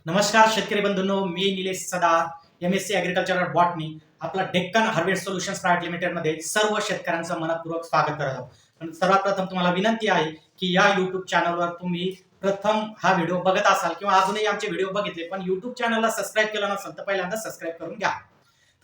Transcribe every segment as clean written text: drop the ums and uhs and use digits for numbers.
नमस्कार शेतकरी बंधूंनो, मी Nilesh सदार, MSc agricultural botany. आपला डेक्कन हार्वेस्ट सोल्युशन्स प्रायव्हेट लिमिटेडमध्ये सर्व शेतकऱ्यांचं मनपूर्वक स्वागत करत आहोत. पण सर्वात प्रथम तुम्हाला विनंती आहे की या यूट्यूब चॅनलवर तुम्ही प्रथम हा व्हिडिओ बघत असाल किंवा अजूनही आमचे व्हिडिओ बघितले पण यूट्यूब चॅनलला सबस्क्राईब केलं नसेल तर पहिल्यांदा सबस्क्राईब करून घ्या.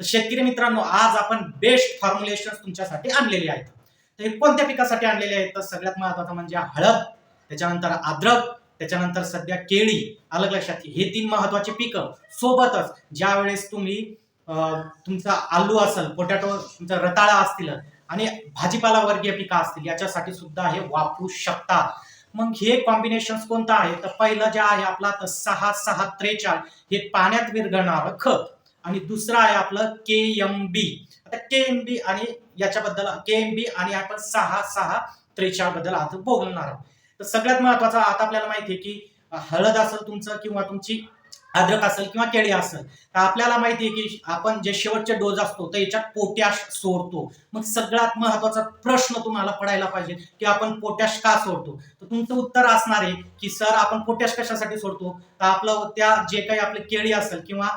तर शेतकरी मित्रांनो, आज आपण बेस्ट फॉर्म्युलेशन तुमच्यासाठी आणलेली आहेत. तर हे कोणत्या पिकासाठी आणलेले आहेत? तर सगळ्यात महत्त्वाचं म्हणजे हळद, त्याच्यानंतर अद्रक, त्याच्यानंतर सध्या केळी. अलग लक्षात, हे तीन महत्वाचे पिकं सोबतच ज्या वेळेस तुम्ही तुमचा आलू असेल, पोटॅटो, तुमचा रताळा असतील आणि भाजीपाला वर्गीय पिकं असतील याच्यासाठी सुद्धा हे वापरू शकता. मग हे कॉम्बिनेशन कोणतं आहे? तर पहिलं जे आहे आपला 6-6-43 हे पाण्यात विरघळणारं खत आणि दुसरं आहे आपलं KMB. आता KMB आणि याच्याबद्दल KMB आणि आपण 6-6-43 बद्दल आज बोलणार आहोत. तर सगळ्यात महत्वाचं आता आपल्याला माहिती आहे की हळद असेल तुमचं किंवा तुमची अद्रक असेल किंवा केळी असेल तर आपल्याला माहिती आहे की आपण जे शेवटचे डोस असतो तर याच्यात पोटॅश सोडतो. मग सगळ्यात महत्वाचा प्रश्न तुम्हाला पडायला पाहिजे की आपण पोटॅश का सोडतो? तर तुमचं उत्तर असणार आहे की सर, आपण पोटॅश कशासाठी सोडतो? तर आपलं त्या जे काही आपली केळी असेल किंवा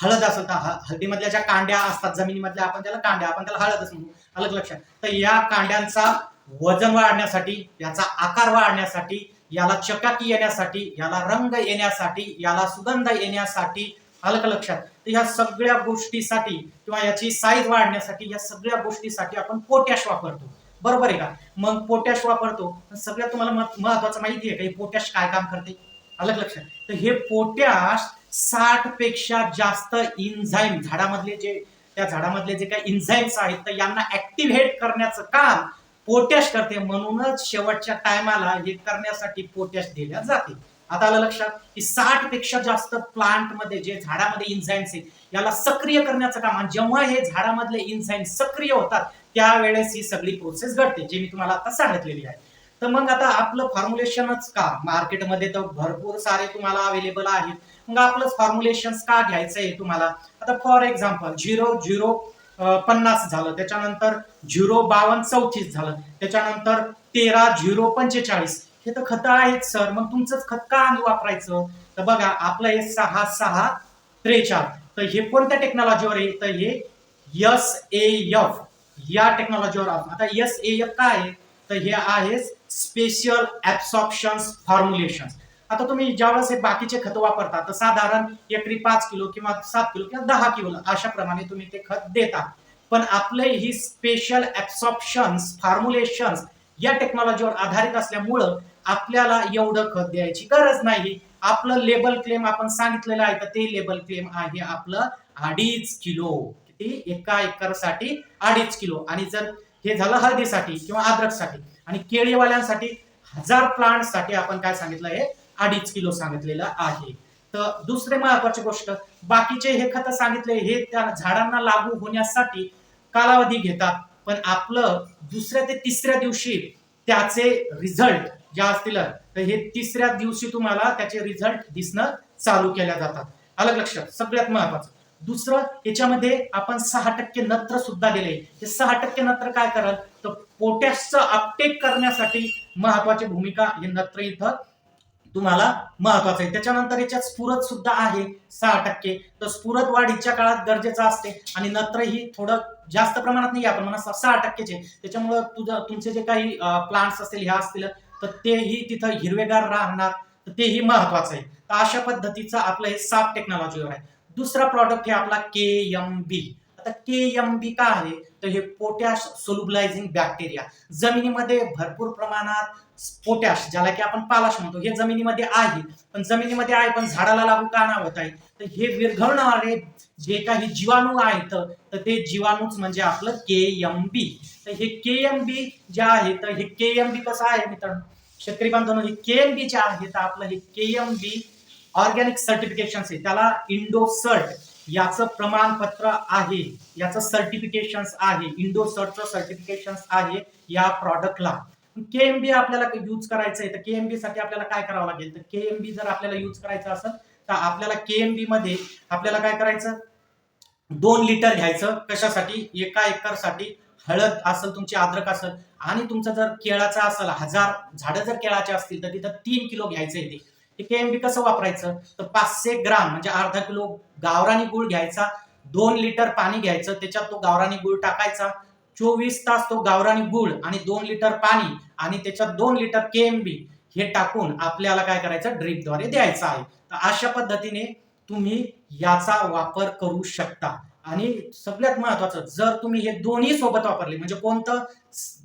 हळद असेल तर हळदीमधल्या ज्या कांड्या असतात जमिनीमधल्या, आपण त्याला कांड्या, आपण त्याला हळदच म्हणू. अलग लक्षात. तर या कांड्यांचा वजन वाढण्यासाठी, याचा आकार वाढण्यासाठी, याला चकाकी येण्यासाठी, याला रंग येण्यासाठी, याला सुगंध येण्यासाठी, अलग लक्षात. तर या सगळ्या गोष्टीसाठी किंवा याची साईज वाढण्यासाठी, या सगळ्या गोष्टीसाठी आपण पोटॅश वापरतो. बरोबर आहे का? मग पोटॅश वापरतो. सगळ्यात तुम्हाला महत्वाचं माहिती आहे का हे पोटॅश काय काम करते? अलग लक्षात. तर हे पोटॅश 60 पेक्षा जास्त इन्झाईम त्या झाडामधले जे काही इन्झाईम्स आहेत तर यांना ऍक्टिव्हेट करण्याचं काम पोटॅश करते. म्हणूनच शेवटच्या टायमाला हे करण्यासाठी पोटॅश दिल्या जाते. आता आलं लक्षात की 60 पेक्षा जास्त प्लांट मध्ये जे झाडामध्ये इन्झाईम्स आहेत याला सक्रिय करण्याचं काम, आणि जेव्हा हे झाडामधले इन्झाईम सक्रिय होतात त्यावेळेस ही सगळी प्रोसेस घडते, जे मी तुम्हाला आता सांगितलेली आहे. तर मग आता आपलं फॉर्म्युलेशनच का? मार्केटमध्ये तर भरपूर सारे तुम्हाला अवेलेबल आहेत. मग आपलं फॉर्म्युलेशन का घ्यायचंय तुम्हाला? आता फॉर एक्झाम्पल 0-0-50 झालं, त्याच्यानंतर 0-52-34 झालं, त्याच्यानंतर 13-0-45 हे तर खत आहेत सर. मग तुमचंच खत का वापरायचं? तर बघा, आपलं हे 6-6-43 तर हे कोणत्या टेक्नॉलॉजीवर आहे? तर हे SAF या टेक्नॉलॉजीवर. आता SAF काय आहे? तर हे आहे स्पेशल ऍब्सॉर्प्शन फॉर्म्युलेशन. आता तुम्ही ज्यावेळेस हे बाकीचे खत वापरता तर साधारण एकरी 5 किलो किंवा 7 किलो किंवा 10 किलो अशा प्रमाणे तुम्ही ते खत देता. पण आपले ही स्पेशल ऍब्सॉर्प्शन फॉर्म्युलेशन या टेक्नॉलॉजीवर आधारित असल्यामुळं आपल्याला एवढं खत द्यायची गरज नाही. आपलं लेबल क्लेम आपण सांगितलेलं आहे, तर ते लेबल क्लेम आहे आपलं 2.5 किलो. किती? एका एकरसाठी 2.5 किलो. आणि जर हे झालं हळदीसाठी किंवा अद्रकसाठी, आणि केळीवाल्यांसाठी 1000 प्लांट साठी आपण काय सांगितलं? हे 2.5 किलो सांगितलेलं आहे. तर दुसरे महत्वाची गोष्ट, बाकीचे हे खत सांगितले हे त्या झाडांना लागू होण्यासाठी कालावधी घेतात, पण आपलं दुसऱ्या ते तिसऱ्या दिवशी त्याचे रिझल्ट जे असतील तर हे तिसऱ्या दिवशी तुम्हाला त्याचे रिझल्ट दिसणं चालू केल्या जातात. अलग लक्षात. सगळ्यात महत्वाचं दुसरं, याच्यामध्ये आपण 6% नत्र सुद्धा दिले. हे 6% नत्र काय करल? तर पोटॅशचं अपटेक करण्यासाठी महत्वाची भूमिका हे नत्र इथं तुम्हाला महत्वाचं आहे. त्याच्यानंतर याच्यात स्फुरद सुद्धा आहे 6%. तर स्फुरद वाढीच्या काळात गरजेचं असते आणि नत्र ही थोडं जास्त प्रमाणात नाही, आपण म्हणा 6%चे. त्याच्यामुळं तुमचे जे काही प्लांट्स असतील ह्या असतील तर तेही तिथं हिरवेगार राहणार, तर तेही महत्वाचं आहे. तर अशा पद्धतीचं आपलं हे साप टेक्नॉलॉजीवर आहे. दुसरा प्रॉडक्ट हे आपला KMB. आता KMB काय आहे? तर हे पोटॅश सोल्युबलायझिंग बॅक्टेरिया. जमिनीमध्ये भरपूर प्रमाणात पोटॅश, ज्याला की आपण पालाश म्हणतो, हे जमिनीमध्ये आहे. पण जमिनीमध्ये आहे पण झाडाला लागू का नाही होत आहे? तर हे विरघळणारे जे काही जीवाणू आहेत तर ते जीवाणूच म्हणजे आपलं KMB. तर हे KMB जे आहे तर हे KMB कसं आहे मित्रांनो, शेतकरी बांधवांनो, हे KMB जे आहे तर आपलं हे KMB ऑर्गॅनिक सर्टिफिकेशन आहे. त्याला इंडोसर्ट याचं प्रमाणपत्र आहे, याचं सर्टिफिकेशन आहे, इंडोसर्टचं सर्टिफिकेशन आहे या प्रॉडक्टला. KMB आपल्याला यूज करायचं आहे तर KMB साठी आपल्याला काय करावं लागेल? तर KMB जर आपल्याला यूज करायचं असेल तर आपल्याला KMB मध्ये आपल्याला काय करायचं? 2 लिटर घ्यायचं. कशासाठी? एका एकरसाठी. हळद असेल तुमची, अद्रक असेल, आणि तुमचं जर केळाचं असेल 1000 झाडं जर केळाचे असतील तर तिथं 3 किलो घ्यायचं आहे. हे KMB कसं वापरायचं, तर 500 ग्राम म्हणजे अर्धा किलो गावरानी गुळ घ्यायचा, 2 लिटर पाणी घ्यायचं, त्याच्यात तो गावरानी गुळ टाकायचा, 24 तास तो गावरानी गुळ आणि 2 लिटर पाणी आणि त्याच्यात 2 लिटर KMB हे टाकून आपल्याला काय करायचं, ड्रीपद्वारे द्यायचं आहे. तर अशा पद्धतीने तुम्ही याचा वापर करू शकता. आणि सगळ्यात महत्वाचं, जर तुम्ही हे दोन्ही सोबत वापरले म्हणजे कोणतं,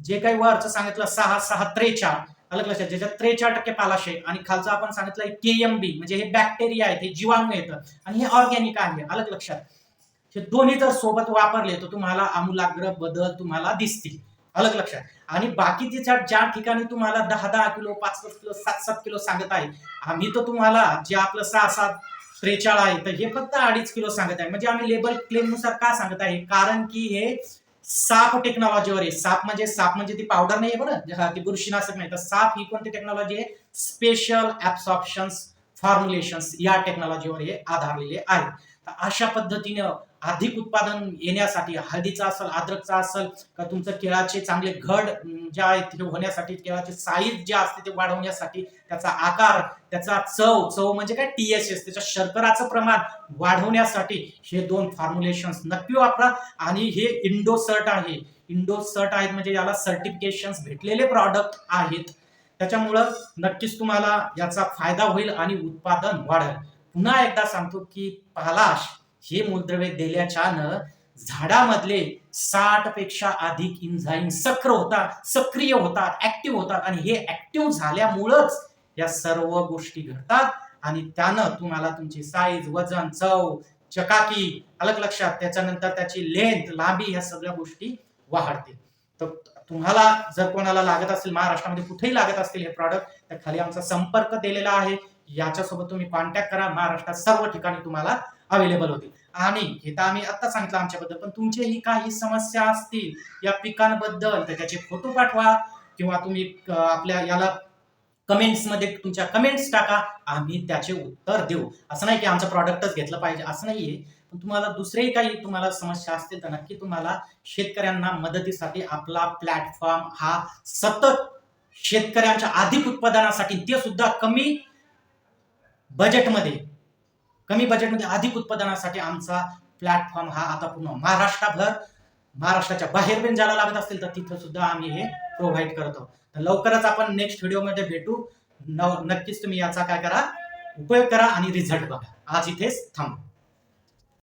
जे काही वरचं सांगितलं 6-6-43, अलग लक्षात, ज्याच्यात 43% पालाश आहे आणि खालचं आपण सांगितलं KMB म्हणजे हे बॅक्टेरिया आहे, हे जीवाणू येतं आणि हे ऑर्गॅनिक आहे, अलग लक्षात. हे दोन्ही जर सोबत वापरले तर तुम्हाला आमूलाग्र बदल तुम्हाला दिसतील, अलग लक्षात. आणि बाकीच्या ज्या ठिकाणी तुम्हाला 10-10 किलो 5-5 किलो 7-7 किलो सांगत आहे, आम्ही तर तुम्हाला जे आपलं 6-7-43 आहे तर हे फक्त 2.5 किलो सांगत आहे. म्हणजे आम्ही लेबल क्लेम नुसार का सांगत आहे, कारण की हे साप टेक्नॉलॉजीवर आहे. साप म्हणजे ती पावडर नाही आहे बरं, ती बुरशीनाशक नाही, तर साप ही कोणती टेक्नॉलॉजी आहे, स्पेशल ऍब्सॉर्प्शन्स फॉर्म्युलेशन्स या टेक्नॉलॉजीवर हे आधारलेले आहे. तर अशा पद्धतीने अधिक उत्पादन येण्यासाठी, हळदीचा असेल, अद्रकचा असेल, का तुमचं केळाचे चांगले घड जे आहेत ते होण्यासाठी, केळाचे साईज जे असते ते वाढवण्यासाठी, त्याचा आकार, त्याचा चव म्हणजे काय TSS, त्याच्या शर्कराचं प्रमाण वाढवण्यासाठी हे 2 फॉर्म्युलेशन्स नक्की वापरा. आणि हे इंडोसर्ट आहेत म्हणजे याला सर्टिफिकेशन्स भेटलेले प्रॉडक्ट आहेत. त्याच्यामुळं नक्कीच तुम्हाला याचा फायदा होईल आणि उत्पादन वाढेल. पुन्हा एकदा सांगतो की पालाश हे मूलद्रव्य दिल्याच्यानं झाडामधले 60 पेक्षा अधिक एन्झाईम सक्रिय होतात, ऍक्टिव्ह होतात आणि हे ऍक्टिव्ह झाल्यामुळंच या सर्व गोष्टी घडतात आणि त्यानं तुम्हाला तुमची साईज, वजन, चव, चकाकी, अलग लक्षात, त्याच्यानंतर त्याची लेंथ, लांबी, ह्या सगळ्या गोष्टी वाढतील. तर तुम्हाला जर कोणाला लागत असेल, महाराष्ट्रामध्ये कुठेही लागत असतील हे प्रॉडक्ट, तर खाली आमचा संपर्क दिलेला आहे, याच्यासोबत तुम्ही कॉन्टॅक्ट करा. महाराष्ट्रात सर्व ठिकाणी तुम्हाला अवेलेबल होतील. आणि हे तर आम्ही आता सांगितलं आमच्याबद्दल, पण तुमचेही काही समस्या असतील या पिकांबद्दल तर त्याचे फोटो पाठवा किंवा तुम्ही आपल्या याला कमेंट्स मध्ये तुमच्या कमेंट्स टाका, आम्ही त्याचे उत्तर देऊ. असं नाही की आमचं प्रॉडक्टच घेतलं पाहिजे, असं नाहीये. पण तुम्हाला दुसरेही काही तुम्हाला समस्या असतील तर नक्की तुम्हाला शेतकऱ्यांना मदतीसाठी आपला प्लॅटफॉर्म हा सतत शेतकऱ्यांच्या अधिक उत्पादनासाठी, ते सुद्धा कमी बजेटमध्ये अधिक उत्पादनासाठी आमचा प्लॅटफॉर्म हा आता पूर्ण महाराष्ट्राच्या बाहेर पण ज्याला लागत असतील तर तिथं सुद्धा आम्ही हे प्रोव्हाइड करतो. तर लवकरच आपण नेक्स्ट व्हिडिओमध्ये भेटू. नक्कीच तुम्ही याचा काय करा, उपयोग करा आणि रिझल्ट बघा. आज इथेच थांबू.